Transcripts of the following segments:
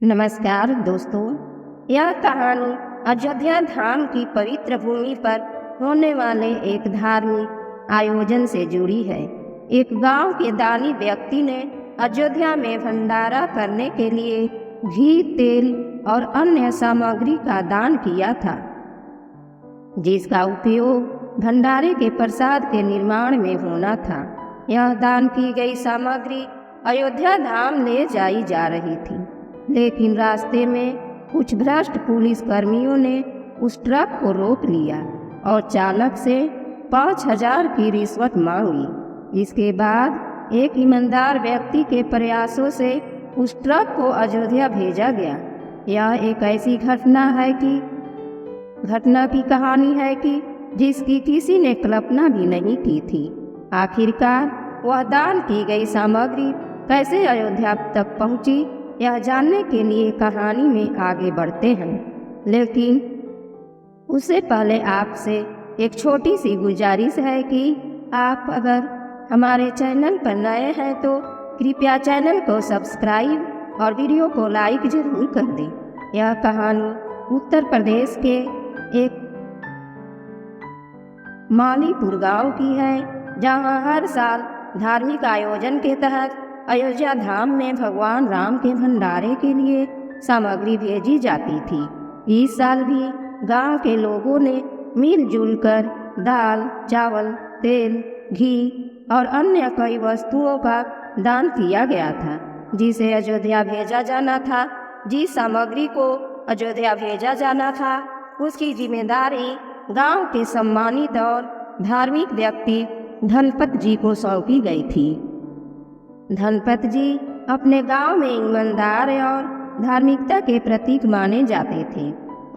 नमस्कार दोस्तों। यह कहानी अयोध्या धाम की पवित्र भूमि पर होने वाले एक धार्मिक आयोजन से जुड़ी है। एक गांव के दानी व्यक्ति ने अयोध्या में भंडारा करने के लिए घी, तेल और अन्य सामग्री का दान किया था, जिसका उपयोग भंडारे के प्रसाद के निर्माण में होना था। यह दान की गई सामग्री अयोध्या धाम ले जाई जा रही थी, लेकिन रास्ते में कुछ भ्रष्ट पुलिस कर्मियों ने उस ट्रक को रोक लिया और चालक से 5,000 की रिश्वत मांगी। इसके बाद एक ईमानदार व्यक्ति के प्रयासों से उस ट्रक को अयोध्या भेजा गया। यह एक ऐसी घटना की कहानी है कि जिसकी किसी ने कल्पना भी नहीं की थी। आखिरकार वह दान की गई सामग्री कैसे अयोध्या तक पहुंची, यह जानने के लिए कहानी में आगे बढ़ते हैं। लेकिन उससे पहले आपसे एक छोटी सी गुजारिश है कि आप अगर हमारे चैनल पर नए हैं तो कृपया चैनल को सब्सक्राइब और वीडियो को लाइक जरूर कर दें। यह कहानी उत्तर प्रदेश के एक मालीपुर गांव की है, जहां हर साल धार्मिक आयोजन के तहत अयोध्या धाम में भगवान राम के भंडारे के लिए सामग्री भेजी जाती थी। इस साल भी गांव के लोगों ने मिलजुल कर दाल, चावल, तेल, घी और अन्य कई वस्तुओं का दान किया गया था, जिसे अयोध्या भेजा जाना था। जिस सामग्री को अयोध्या भेजा जाना था, उसकी जिम्मेदारी गांव के सम्मानित और धार्मिक व्यक्ति धनपत जी को सौंपी गई थी। धनपत जी अपने गांव में ईमानदार और धार्मिकता के प्रतीक माने जाते थे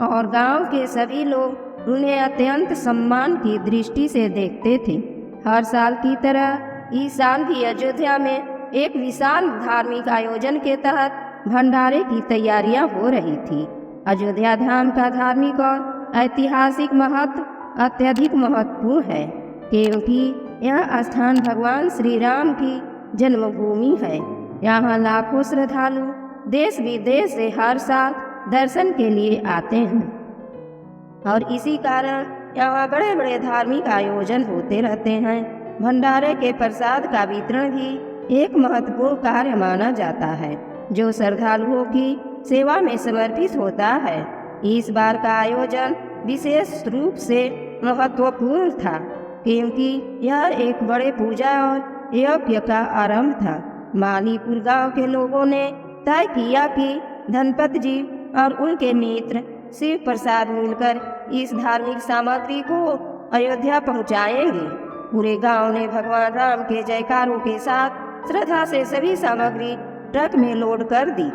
और गांव के सभी लोग उन्हें अत्यंत सम्मान की दृष्टि से देखते थे। हर साल की तरह इस साल भी अयोध्या में एक विशाल धार्मिक आयोजन के तहत भंडारे की तैयारियां हो रही थी। अयोध्या धाम का धार्मिक और ऐतिहासिक महत्व अत्यधिक महत्वपूर्ण है, क्योंकि यह स्थान भगवान श्री राम की जन्मभूमि है। यहाँ लाखों श्रद्धालु देश विदेश से हर साल दर्शन के लिए आते हैं और इसी कारण यहाँ बड़े बड़े धार्मिक आयोजन होते रहते हैं। भंडारे के प्रसाद का वितरण भी एक महत्वपूर्ण कार्य माना जाता है, जो श्रद्धालुओं की सेवा में समर्पित होता है। इस बार का आयोजन विशेष रूप से महत्वपूर्ण था, क्योंकि यह एक बड़े पूजा और यज्ञ का आरंभ था। मालीपुर गांव के लोगों ने तय किया कि धनपत जी और उनके मित्र शिव प्रसाद मिलकर इस धार्मिक सामग्री को अयोध्या पहुंचाएंगे। पूरे गांव ने भगवान राम के जयकारों के साथ श्रद्धा से सभी सामग्री ट्रक में लोड कर दी,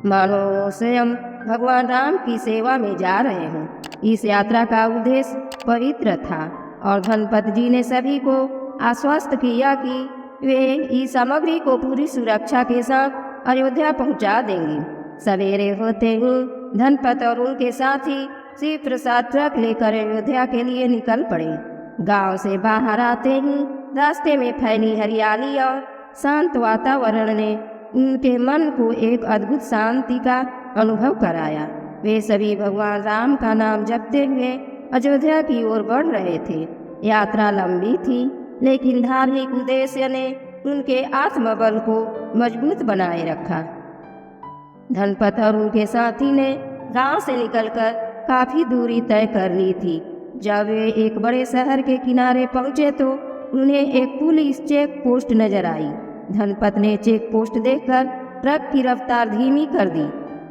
मानो स्वयं भगवान राम की सेवा में जा रहे हैं। इस यात्रा का उद्देश्य पवित्र था और धनपत जी ने सभी को आश्वस्त किया कि वे इस सामग्री को पूरी सुरक्षा के साथ अयोध्या पहुंचा देंगे। सवेरे होते ही धनपत और उनके साथी शिव प्रसाद ट्रक लेकर अयोध्या के लिए निकल पड़े। गांव से बाहर आते ही रास्ते में फैली हरियाली और शांत वातावरण ने उनके मन को एक अद्भुत शांति का अनुभव कराया। वे सभी भगवान राम का नाम जपते हुए अयोध्या की ओर बढ़ रहे थे। यात्रा लंबी थी, लेकिन धार्मिक उद्देश्य ने उनके आत्मबल को मजबूत बनाए रखा। धनपत और उनके साथी ने गांव से निकलकर काफी दूरी तय कर ली थी। जब वे एक बड़े शहर के किनारे पहुंचे तो उन्हें एक पुलिस चेक पोस्ट नजर आई। धनपत ने चेक पोस्ट देखकर ट्रक की रफ्तार धीमी कर दी।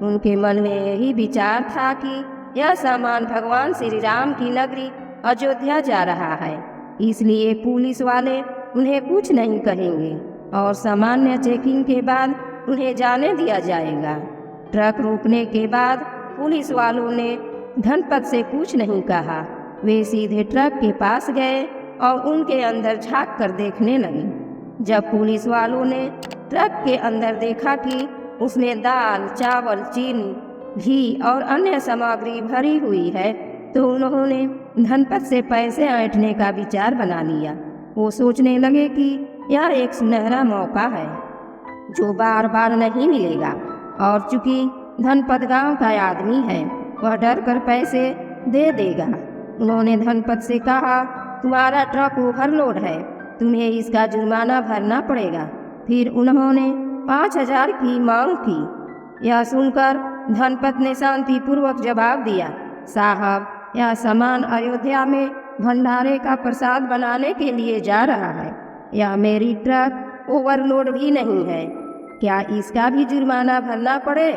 उनके मन में यही विचार था कि यह सामान भगवान श्री राम की नगरी अयोध्या जा रहा है, इसलिए पुलिस वाले उन्हें कुछ नहीं कहेंगे और सामान्य चेकिंग के बाद उन्हें जाने दिया जाएगा। ट्रक रोकने के बाद पुलिस वालों ने धनपत से कुछ नहीं कहा। वे सीधे ट्रक के पास गए और उनके अंदर झांक कर देखने लगे। जब पुलिस वालों ने ट्रक के अंदर देखा कि उसमें दाल, चावल, चीनी, घी और अन्य सामग्री भरी हुई है, तो उन्होंने धनपत से पैसे ऐंठने का विचार बना लिया। वो सोचने लगे कि यह एक सुनहरा मौका है जो बार बार नहीं मिलेगा और चूंकि धनपत गांव का आदमी है, वह डर कर पैसे दे देगा। उन्होंने धनपत से कहा, तुम्हारा ट्रक ओवरलोड है, तुम्हें इसका जुर्माना भरना पड़ेगा। फिर उन्होंने 5,000 की मांग की। यह सुनकर धनपत ने शांतिपूर्वक जवाब दिया, साहब, यह सामान अयोध्या में भंडारे का प्रसाद बनाने के लिए जा रहा है। यह मेरी ट्रक ओवरलोड भी नहीं है, क्या इसका भी जुर्माना भरना पड़े?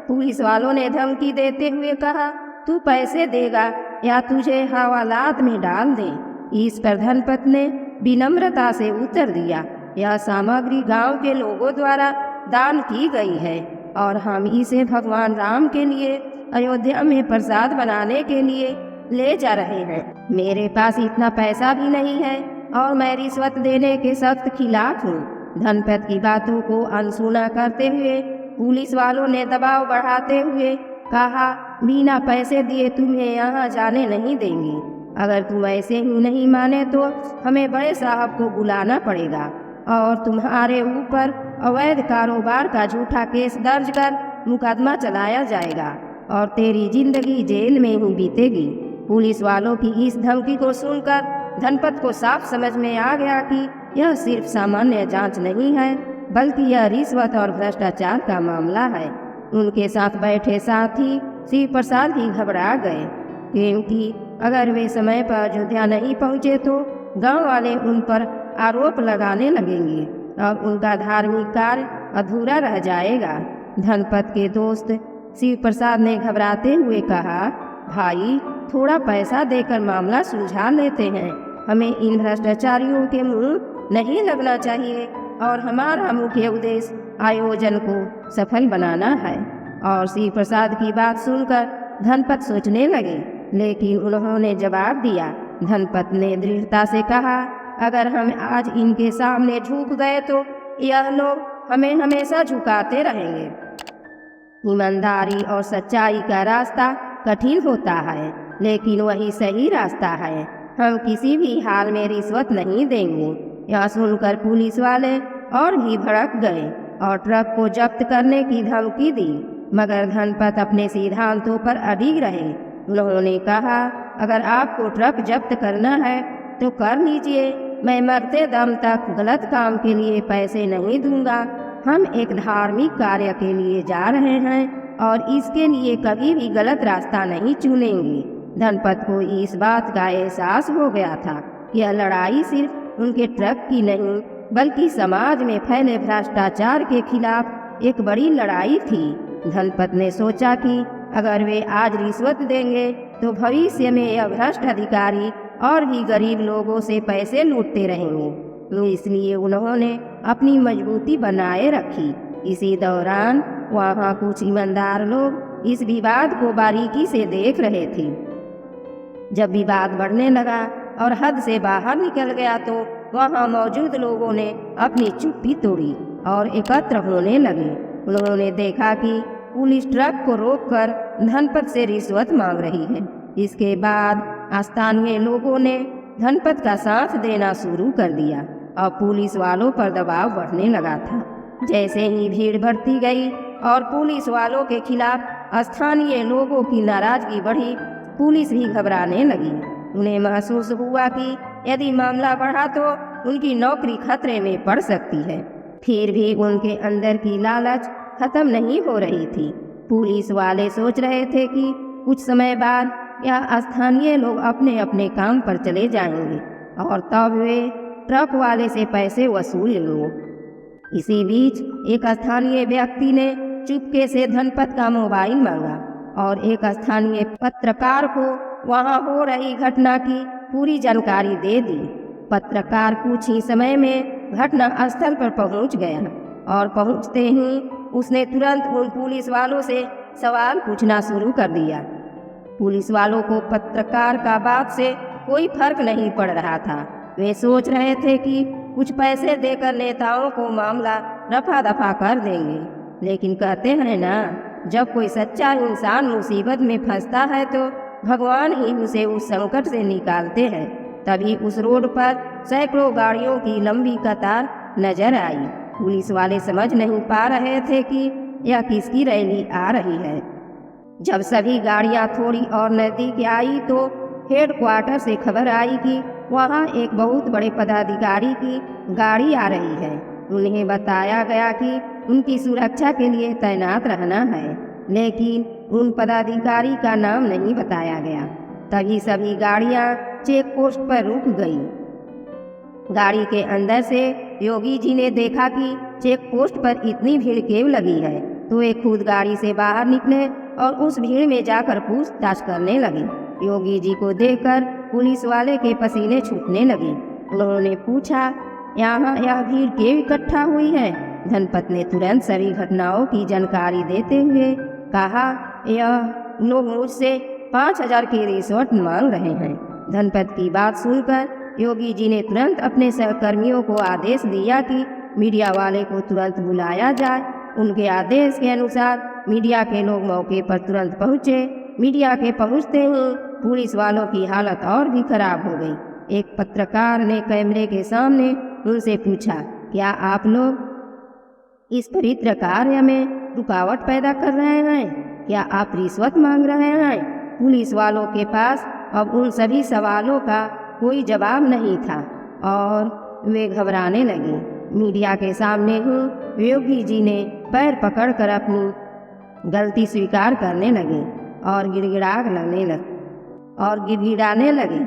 पुलिस वालों ने धमकी देते हुए कहा, तू पैसे देगा या तुझे हवालात में डाल दें। इस पर धनपत ने विनम्रता से उत्तर दिया, यह सामग्री गांव के लोगों द्वारा दान की गई है और हम इसे भगवान राम के लिए अयोध्या में प्रसाद बनाने के लिए ले जा रहे हैं। मेरे पास इतना पैसा भी नहीं है और मैं रिश्वत देने के सख्त खिलाफ हूँ। धनपत की बातों को अनसुना करते हुए पुलिस वालों ने दबाव बढ़ाते हुए कहा, बिना पैसे दिए तुम्हें यहाँ जाने नहीं देंगे। अगर तुम ऐसे ही नहीं माने तो हमें बड़े साहब को बुलाना पड़ेगा और तुम्हारे ऊपर अवैध कारोबार का झूठा केस दर्ज कर मुकदमा चलाया जाएगा और तेरी जिंदगी जेल में ही बीतेगी। पुलिस वालों की इस धमकी को सुनकर धनपत को साफ समझ में आ गया कि यह सिर्फ सामान्य जांच नहीं है, बल्कि यह रिश्वत और भ्रष्टाचार का मामला है। उनके साथ बैठे साथी शिव प्रसाद भी घबरा गए, क्योंकि अगर वे समय पर अयोध्या नहीं पहुंचे तो गांव वाले उन पर आरोप लगाने लगेंगे और उनका धार्मिक कार्य अधूरा रह जाएगा। धनपत के दोस्त शिव प्रसाद ने घबराते हुए कहा, भाई, थोड़ा पैसा देकर मामला सुलझा लेते हैं। हमें इन भ्रष्टाचारियों के मुंह नहीं लगना चाहिए और हमारा मुख्य उद्देश्य आयोजन को सफल बनाना है। और शिव प्रसाद की बात सुनकर धनपत सोचने लगे, लेकिन उन्होंने जवाब दिया। धनपत ने दृढ़ता से कहा, अगर हम आज इनके सामने झुक गए तो यह लोग हमें हमेशा झुकाते रहेंगे। ईमानदारी और सच्चाई का रास्ता कठिन होता है, लेकिन वही सही रास्ता है। हम किसी भी हाल में रिश्वत नहीं देंगे। यह सुनकर पुलिस वाले और भी भड़क गए और ट्रक को जब्त करने की धमकी दी, मगर धनपत अपने सिद्धांतों पर अडिग रहे। उन्होंने कहा, अगर आपको ट्रक जब्त करना है तो कर लीजिए, मैं मरते दम तक गलत काम के लिए पैसे नहीं दूंगा। हम एक धार्मिक कार्य के लिए जा रहे हैं और इसके लिए कभी भी गलत रास्ता नहीं चुनेंगे। धनपत को इस बात का एहसास हो गया था कि यह लड़ाई सिर्फ उनके ट्रक की नहीं, बल्कि समाज में फैले भ्रष्टाचार के खिलाफ एक बड़ी लड़ाई थी। धनपत ने सोचा कि अगर वे आज रिश्वत देंगे तो भविष्य में यह भ्रष्ट अधिकारी और भी गरीब लोगों से पैसे लूटते रहेंगे। इसलिए उन्होंने अपनी मजबूती बनाए रखी। इसी दौरान वहाँ कुछ ईमानदार लोग इस विवाद को बारीकी से देख रहे थे। जब विवाद बढ़ने लगा और हद से बाहर निकल गया तो वहाँ मौजूद लोगों ने अपनी चुप्पी तोड़ी और एकत्र होने लगे। उन्होंने देखा कि पुलिस ट्रक को रोककर धनपत से रिश्वत मांग रही है। इसके बाद स्थानीय लोगों ने धनपत का साथ देना शुरू कर दिया और पुलिस वालों पर दबाव बढ़ने लगा था। जैसे ही भीड़ बढ़ती गई और पुलिस वालों के खिलाफ स्थानीय लोगों की नाराजगी बढ़ी, पुलिस भी घबराने लगी। उन्हें महसूस हुआ कि यदि मामला बढ़ा तो उनकी नौकरी खतरे में पड़ सकती है। फिर भी उनके अंदर की लालच खत्म नहीं हो रही थी। पुलिस वाले सोच रहे थे कि कुछ समय बाद यह स्थानीय लोग अपने अपने काम पर चले जाएंगे और तब वे ट्रक वाले से पैसे वसूल लेंगे। इसी बीच एक स्थानीय व्यक्ति ने चुपके से धनपत का मोबाइल मांगा और एक स्थानीय पत्रकार को वहां हो रही घटना की पूरी जानकारी दे दी। पत्रकार कुछ ही समय में घटना स्थल पर पहुंच गया और पहुंचते ही उसने तुरंत उन पुलिस वालों से सवाल पूछना शुरू कर दिया। पुलिस वालों को पत्रकार का बात से कोई फर्क नहीं पड़ रहा था। वे सोच रहे थे कि कुछ पैसे देकर नेताओं को मामला रफा दफा कर देंगे, लेकिन कहते हैं ना, जब कोई सच्चा इंसान मुसीबत में फंसता है तो भगवान ही उसे उस संकट से निकालते हैं। तभी उस रोड पर सैकड़ों गाड़ियों की लंबी कतार नजर आई। पुलिस वाले समझ नहीं पा रहे थे कि यह किसकी रैली आ रही है। जब सभी गाड़ियां थोड़ी और नजदीक आई तो हेडक्वार्टर से खबर आई कि वहां एक बहुत बड़े पदाधिकारी की गाड़ी आ रही है। उन्हें बताया गया कि उनकी सुरक्षा के लिए तैनात रहना है, लेकिन उन पदाधिकारी का नाम नहीं बताया गया। तभी सभी गाड़ियां चेक पोस्ट पर रुक गई। गाड़ी के अंदर से योगी जी ने देखा कि चेक पोस्ट पर इतनी भीड़ क्यों लगी है, तो वे खुद गाड़ी से बाहर निकले और उस भीड़ में जाकर पूछताछ करने लगे। योगी जी को देखकर पुलिस वाले के पसीने छूटने लगे। उन्होंने पूछा, यहाँ यह भीड़ क्यों इकट्ठा हुई है। धनपत ने तुरंत सभी घटनाओं की जानकारी देते हुए कहा, यह लोग मुझसे 5,000 की रिश्वत मांग रहे हैं। धनपत की बात सुनकर योगी जी ने तुरंत अपने सहकर्मियों को आदेश दिया कि मीडिया वाले को तुरंत बुलाया जाए। उनके आदेश के अनुसार मीडिया के लोग मौके पर तुरंत पहुंचे। मीडिया के पहुंचते ही पुलिस वालों की हालत और भी खराब हो गई। एक पत्रकार ने कैमरे के सामने उनसे पूछा, क्या आप लोग इस पवित्र कार्य में रुकावट पैदा कर रहे हैं? क्या आप रिश्वत मांग रहे हैं? पुलिस वालों के पास अब उन सभी सवालों का कोई जवाब नहीं था और वे घबराने लगे। मीडिया के सामने ही योगी जी ने पैर पकड़कर अपनी गलती स्वीकार करने लगे और गिड़गिड़ाने लगे।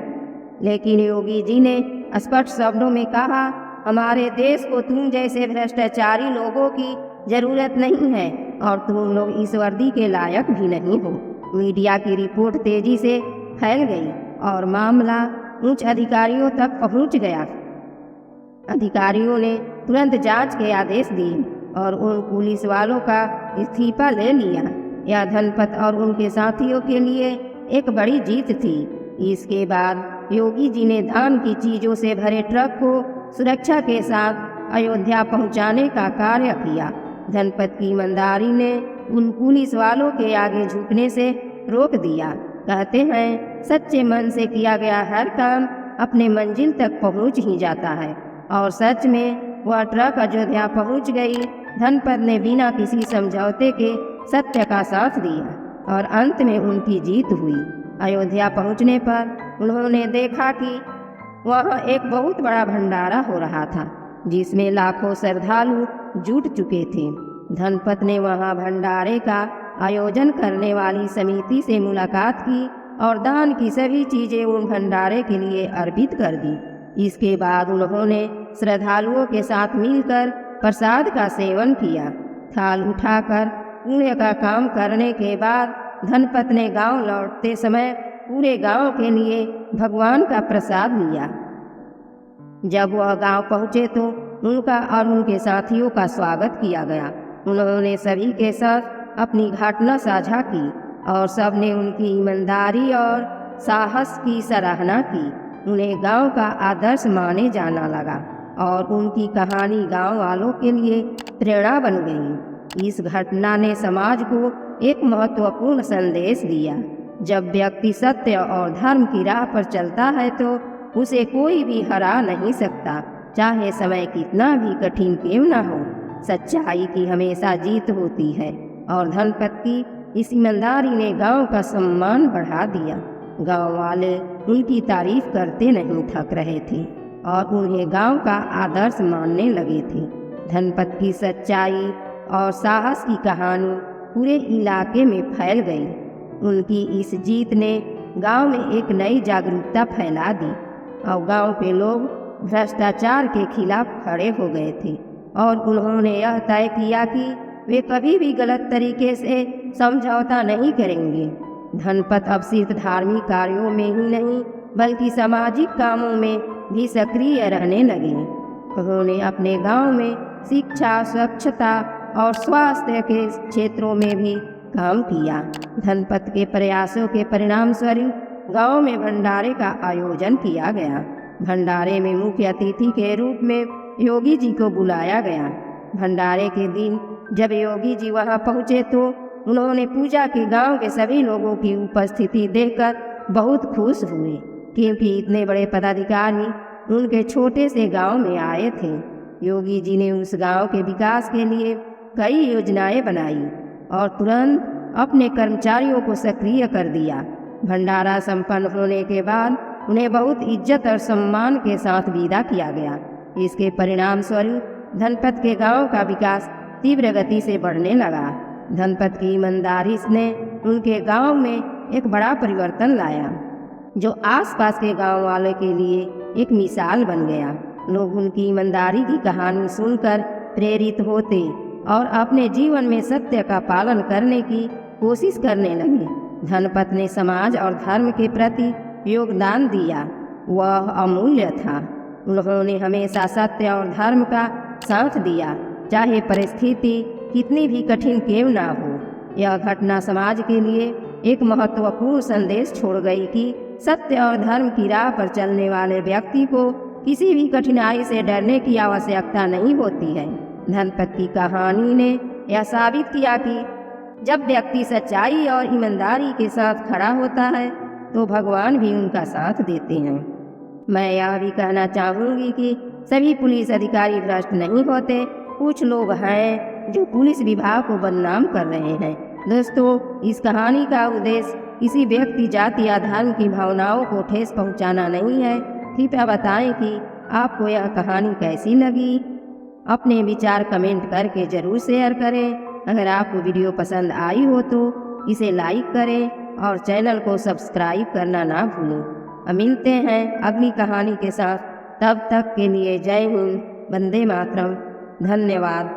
लेकिन योगी जी ने स्पष्ट शब्दों में कहा, हमारे देश को तुम जैसे भ्रष्टाचारी लोगों की जरूरत नहीं है और तुम लोग इस वर्दी के लायक भी नहीं हो। मीडिया की रिपोर्ट तेजी से फैल गई और मामला उच्च अधिकारियों तक पहुंच गया। अधिकारियों ने तुरंत जांच के आदेश दिए और उन पुलिस वालों का इस्तीफा ले लिया। यह धनपत और उनके साथियों के लिए एक बड़ी जीत थी। इसके बाद योगी जी ने धान की चीजों से भरे ट्रक को सुरक्षा के साथ अयोध्या पहुंचाने का कार्य किया। धनपत की ईमानदारी ने उन पुलिस वालों के आगे झुकने से रोक दिया। कहते हैं, सच्चे मन से किया गया हर काम अपने मंजिल तक पहुंच ही जाता है। और सच में वह ट्रक अयोध्या पहुंच गई। धनपत ने बिना किसी समझौते के सत्य का साथ दिया और अंत में उनकी जीत हुई। अयोध्या पहुंचने पर उन्होंने देखा कि वहाँ एक बहुत बड़ा भंडारा हो रहा था, जिसमें लाखों श्रद्धालु जुट चुके थे। धनपत ने वहाँ भंडारे का आयोजन करने वाली समिति से मुलाकात की और दान की सभी चीजें उन भंडारे के लिए अर्पित कर दी। इसके बाद उन्होंने श्रद्धालुओं के साथ मिलकर प्रसाद का सेवन किया। थाल उठाकर पुण्य का काम करने के बाद धनपत ने गांव लौटते समय पूरे गांव के लिए भगवान का प्रसाद लिया। जब वह गांव पहुंचे तो उनका और उनके साथियों का स्वागत किया गया। उन्होंने सभी के साथ अपनी घटना साझा की और सबने उनकी ईमानदारी और साहस की सराहना की। उन्हें गांव का आदर्श माने जाना लगा और उनकी कहानी गांव वालों के लिए प्रेरणा बन गई। इस घटना ने समाज को एक महत्वपूर्ण संदेश दिया। जब व्यक्ति सत्य और धर्म की राह पर चलता है तो उसे कोई भी हरा नहीं सकता, चाहे समय कितना भी कठिन क्यों न हो। सच्चाई की हमेशा जीत होती है और धनपत की इस ईमानदारी ने गांव का सम्मान बढ़ा दिया। गांव वाले उनकी तारीफ करते नहीं थक रहे थे और उन्हें गांव का आदर्श मानने लगे थे। धनपत की सच्चाई और साहस की कहानी पूरे इलाके में फैल गई। उनकी इस जीत ने गांव में एक नई जागरूकता फैला दी और गांव के लोग भ्रष्टाचार के खिलाफ खड़े हो गए थे और उन्होंने यह तय किया कि वे कभी भी गलत तरीके से समझौता नहीं करेंगे। धनपत अब सिर्फ धार्मिक कार्यों में ही नहीं बल्कि सामाजिक कामों में भी सक्रिय रहने लगे। उन्होंने अपने गांव में शिक्षा, स्वच्छता और स्वास्थ्य के क्षेत्रों में भी काम किया। धनपत के प्रयासों के परिणाम स्वरूप गांव में भंडारे का आयोजन किया गया। भंडारे में मुख्य अतिथि के रूप में योगी जी को बुलाया गया। भंडारे के दिन जब योगी जी वहां पहुंचे तो उन्होंने पूछा कि गांव के सभी लोगों की उपस्थिति देखकर बहुत खुश हुए, क्योंकि इतने बड़े पदाधिकारी उनके छोटे से गांव में आए थे। योगी जी ने उस गांव के विकास के लिए कई योजनाएं बनाई और तुरंत अपने कर्मचारियों को सक्रिय कर दिया। भंडारा संपन्न होने के बाद उन्हें बहुत इज्जत और सम्मान के साथ विदा किया गया। इसके परिणाम स्वरूप धनपत के गांव का विकास तीव्र गति से बढ़ने लगा। धनपत की ईमानदारी ने उनके गांव में एक बड़ा परिवर्तन लाया, जो आसपास के गांव वालों के लिए एक मिसाल बन गया। लोग उनकी ईमानदारी की कहानी सुनकर प्रेरित होते और अपने जीवन में सत्य का पालन करने की कोशिश करने लगे। धनपत ने समाज और धर्म के प्रति योगदान दिया, वह अमूल्य था। उन्होंने हमेशा सत्य और धर्म का साथ दिया, चाहे परिस्थिति कितनी भी कठिन क्यों ना हो। यह घटना समाज के लिए एक महत्वपूर्ण संदेश छोड़ गई कि सत्य और धर्म की राह पर चलने वाले व्यक्ति को किसी भी कठिनाई से डरने की आवश्यकता नहीं होती है। धनपत की कहानी ने यह साबित किया कि जब व्यक्ति सच्चाई और ईमानदारी के साथ खड़ा होता है तो भगवान भी उनका साथ देते हैं। मैं यह भी कहना चाहूँगी कि सभी पुलिस अधिकारी भ्रष्ट नहीं होते। कुछ लोग हैं जो पुलिस विभाग को बदनाम कर रहे हैं। दोस्तों, इस कहानी का उद्देश्य किसी व्यक्ति, जाति या धर्म की भावनाओं को ठेस पहुंचाना नहीं है। कृपया बताएं कि आपको यह कहानी कैसी लगी। अपने विचार कमेंट करके ज़रूर शेयर करें। अगर आपको वीडियो पसंद आई हो तो इसे लाइक करें और चैनल को सब्सक्राइब करना ना भूलें। अब मिलते हैं अगली कहानी के साथ। तब तक के लिए जय हिंद, वंदे मातरम। धन्यवाद।